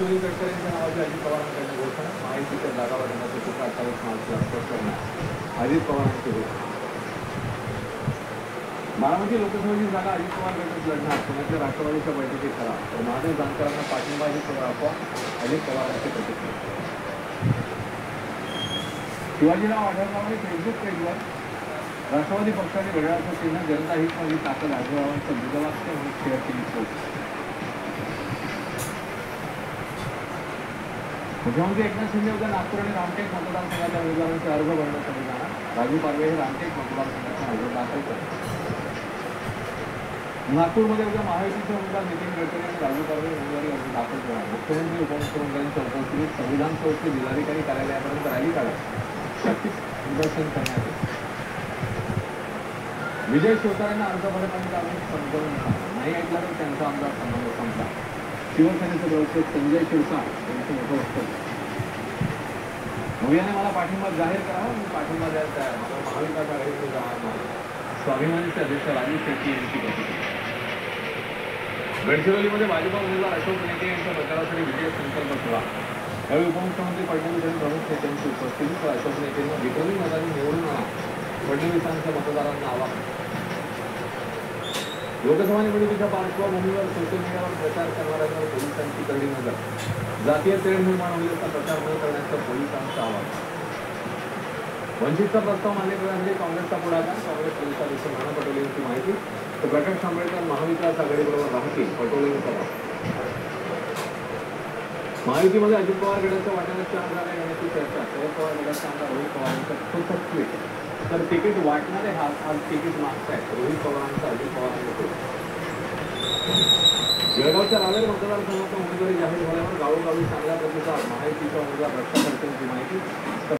सुनील तटकरेंच्या नावाची अजित पवारांकडे घोषणा, महायुतीच्या जागा वाटपाचे 28 मार्चला स्पष्ट करणार अजित पवारांची घोषणा. बारामती लोकसभेची जागा अजित पवार गटच लढणार, पुण्यातल्या राष्ट्रवादीच्या बैठकीत करा तर महादेव जानकरांना पाठिंबा ही सगळं अफवा, अजित पवारांची प्रतिक्रिया. शिवाजीराव आढळरावांनी फेसबुक पेजवर राष्ट्रवादी पक्षाने घड्याळाचं चिन्ह जनता हित मध्ये ताकद आढळरावांचं बुधवाक्य म्हणून शेअर केली पोस्ट. मुख्यमंत्री एकनाथ शिंदे उद्या नागपूर आणि रामटेक मतदारसंघाच्या उमेदवारांचे अर्ज भरण्यासाठी जाणार. राजू पारवे हे रामटेक मतदारसंघाचा अर्ज दाखल करतात. नागपूरमध्ये उद्या महायुतीचे उमेदवार नितीन गडकरी आणि राजू पारवे उमेदवारी अर्ज दाखल करणार. मुख्यमंत्री उपमुख्यमंत्र्यांच्या उपस्थितीत संविधान चौक ते जिल्हाधिकारी कार्यालयापर्यंत रॅली काढत शक्ती निदर्शन करण्यात येईल. विजय शिवतारेंना अर्ज भरताना काढून समजावून नाही ऐकला तर त्यांचा आमदार संबंध संपला. शिवसेनेचे प्रवक्ते संजय शिरसाट यांचं मोठं वक्तव्य. मोदींनी मला पाठिंबा जाहीर करावा, मी पाठिंबा द्यायला तयार, मला महाविकास आघाडीकडे जाणार नाही. स्वाभिमानीचे अध्यक्ष राजीव शेट्टी यांची प्रतिक्रिया. गडचिरोलीमध्ये भाजपा उमेदवार अशोक नेते यांच्या प्रचारासाठी विजय संकल्प सोहळा. यावेळी उपमुख्यमंत्री फडणवीस आणि प्रमुख नेत्यांची उपस्थिती. तर अशोक नेत्यांना विक्रमी मतांनी निवडून आणा, फडणवीसांच्या मतदारांना आवाहन. लोकसभा निवडणुकीच्या पार्श्वभूमीवर सोशल मीडियावर प्रचार करणाऱ्यांवर पोलिसांची करडी नजर. जातीय तेढ निर्माण होईल असा प्रचार न करण्याचं पोलिसांचं आवाहन. वंचितचा प्रस्ताव मान्य करण्यासाठी काँग्रेसचा पुढाकार. काँग्रेस प्रदेशाध्यक्ष नाना पटोले यांची माहिती. तर प्रकाश आंबेडकर महाविकास आघाडीबरोबर राहतील, पटोलेंचा दावा. महायुतीमध्ये अजित पवार गटाच्या वाट्याला 4 जागा घेण्याची चर्चा. शरद पवार गटाचे आमदार रोहित पवारांचं ठोस ट्विट. तर तिकीट वाटणारे आज तिकीट मागतायत रोहित पवारांचं अजित पवारांकडे. जळगावच्या रावेर मतदारसंघाचा उमेदवारी जाहीर झाल्यावर गावोगावी चांगल्या प्रतिसाद. महायुतीच्या उमेदवार रक्षा करतेची माहिती.